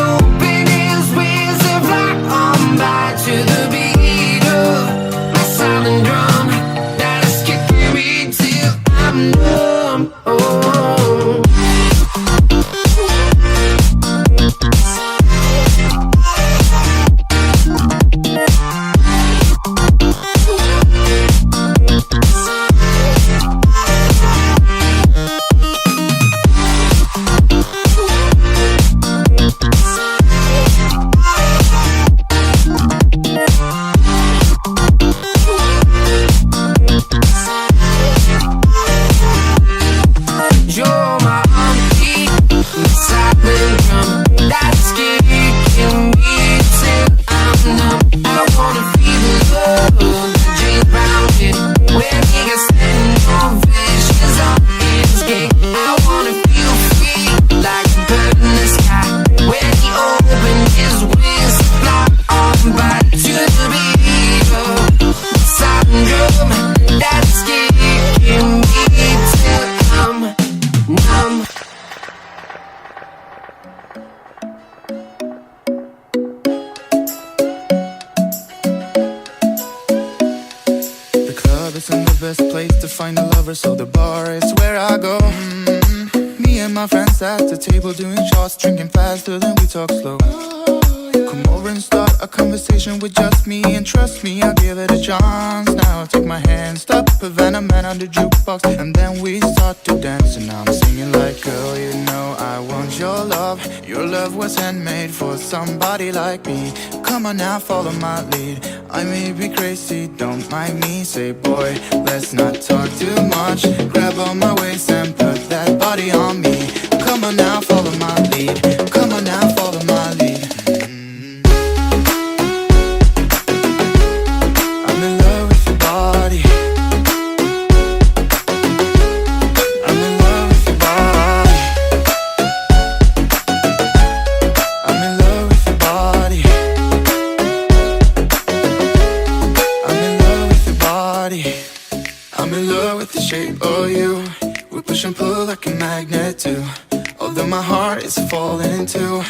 open his wings and fly on by to the beat of my silent drum that is kicking me till I'm numb. Oh. Isn't the best place to find a lover, so the bar is where I go. Me and my friends at the table doing shots, drinking faster than we talk slow. Come over and start a conversation with just me, and trust me, I'll give it a chance. Now take my hand, stop Havana Man on the jukebox, and then we start to dance. And I'm singing like, girl, you know I want your love. Your love was handmade for somebody like me. Come on now, follow my lead. I may be crazy, don't mind me. Say, boy, let's not talk too much. Grab on my waist and put that body on me. Come on now, follow my lead. Come on now, follow my lead. I'm in love with your body. I'm in love with your body. I'm in love with your body. I'm in love with your body. I'm in love with the shape of you. We push and pull like a magnet too. Although my heart is falling too.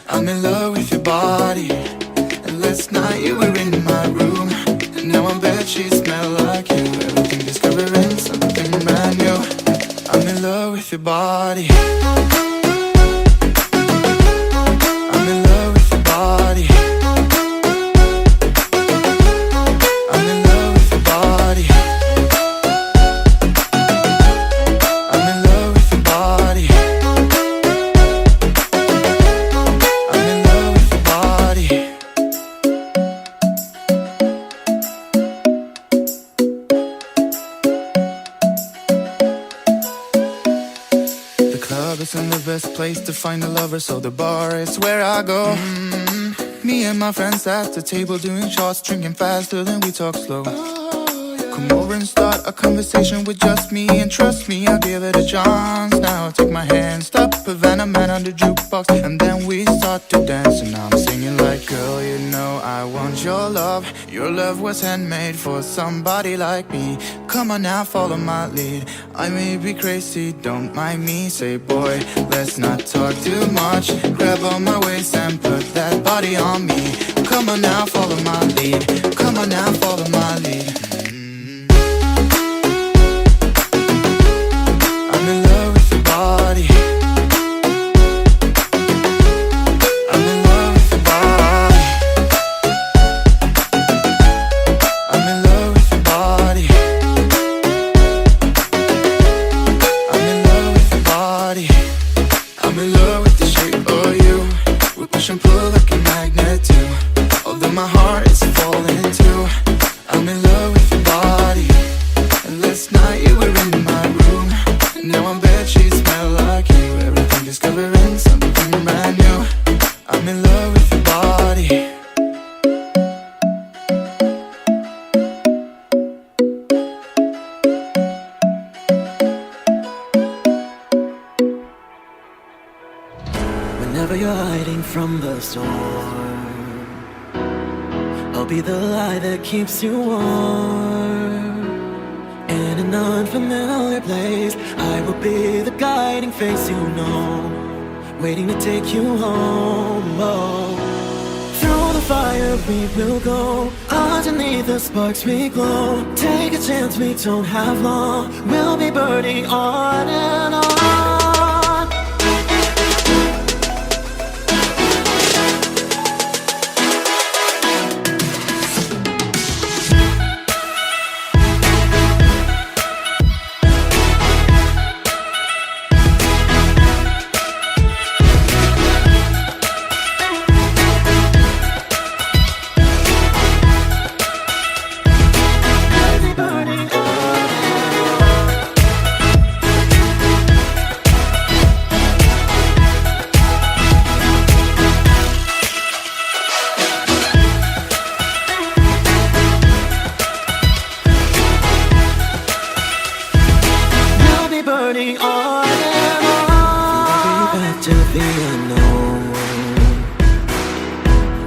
I'm in love with your body. And last night you were in my room, and now I'm bed sheets smell like you. Everything discovering something brand new. I'm in love with your body. I'm in love with your body. I'm in love with your body. I'm in love with your body. I'm in love with your body. The club isn't the best place to find a lover, so the bar is where I go. Me and my friends at the table doing shots, drinking faster than we talk slow. Come over and start a conversation with just me, and trust me, I'll give it a chance. Now take my hand, stop Havana Man on the jukebox, and then we start to dance. And I'm singing like, girl, you know I want your love. Your love was handmade for somebody like me. Come on now, follow my lead. I may be crazy, don't mind me. Say, boy, let's not talk too much. Grab on my waist and put that body on me. Come on now, follow my lead. Come on now, follow my lead. I'm in love with your body. I'm in love with your body. I'm in love with your body. I'm in love with your body. I'm in love with the shape of you. We push and pull like a magnet too. Although my heart is falling too. I'm in love with your body. And last night you were in my room, and now I'm bed sheets smell like you. Everything discovering something brand new. I'm in love with your body. Whenever you're hiding from the storm, I'll be the light that keeps you warm. In an unfamiliar place, I will be the guiding face you know. waiting to take you home. Oh. Through the fire we will go, underneath the sparks we glow. Take a chance, we don't have long, we'll be burning on and on. Burning on and on. I'll be back to the unknown.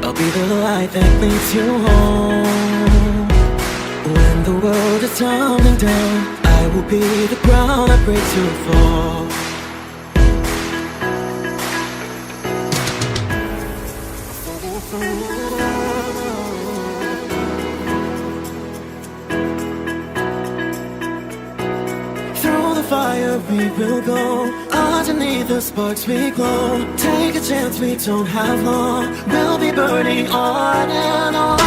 I'll be the light that leads you home. When the world is tumbling down, I will be the ground that breaks your fall. Fire we will go, underneath the sparks we glow. Take a chance, we don't have long, we'll be burning on and on.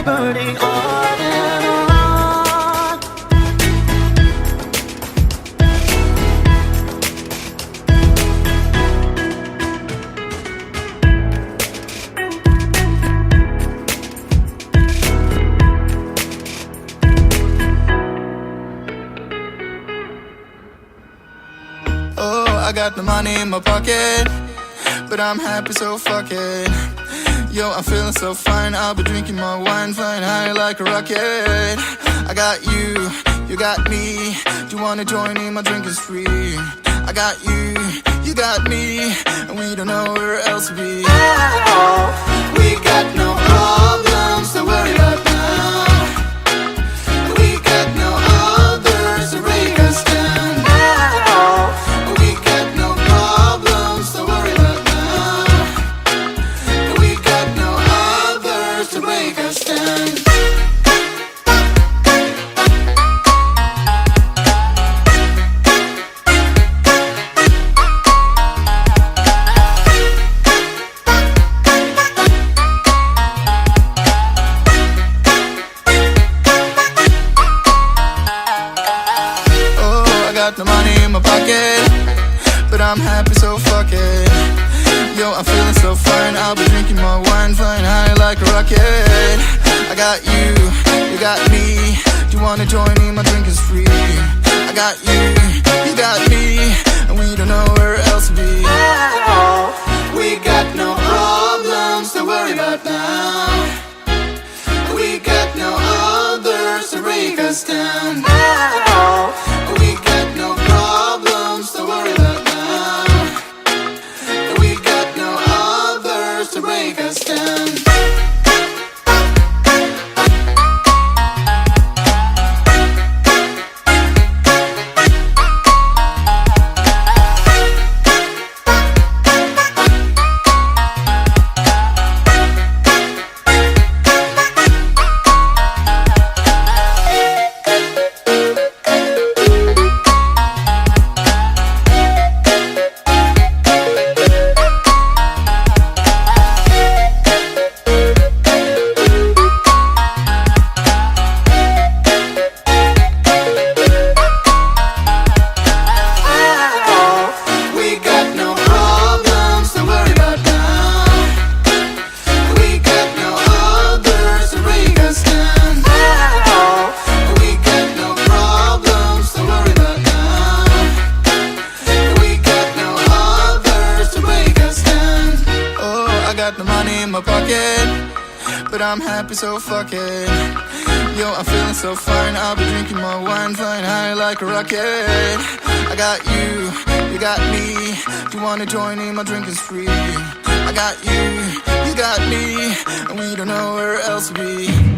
Burning on and on. Oh, I got the money in my pocket, but I'm happy, so fuck it. Yo, I'm feeling so fine, I'll be drinking more wine, flying high like a rocket. I got you, you got me. Do you wanna join in? My drink is free. I got you got me, and we don't know where else to be. Oh, we got no problems to worry about now. We got no others to break us down. Oh, we got no problems to worry about now. We got no others to break us down. Got the money in my pocket, but I'm happy, so fuck it. Yo, I'm feeling so fine, I'll be drinking more wine, flying high like a rocket. I got you got me. Do you wanna join me? My drink is free. I got you got me, and we don't know where else to be. Oh, we got no problems to worry about now. We got no others to break us down. Oh, we got no problems to worry about now. We got no others to break us down. Got the money in my pocket, but I'm happy, so fuck it. Yo, I'm feeling so fine, I'll be drinking more wine, flying high like a rocket. I got you got me. Do you wanna join in my drinking spree? I got you got me, and we don't know where else to be.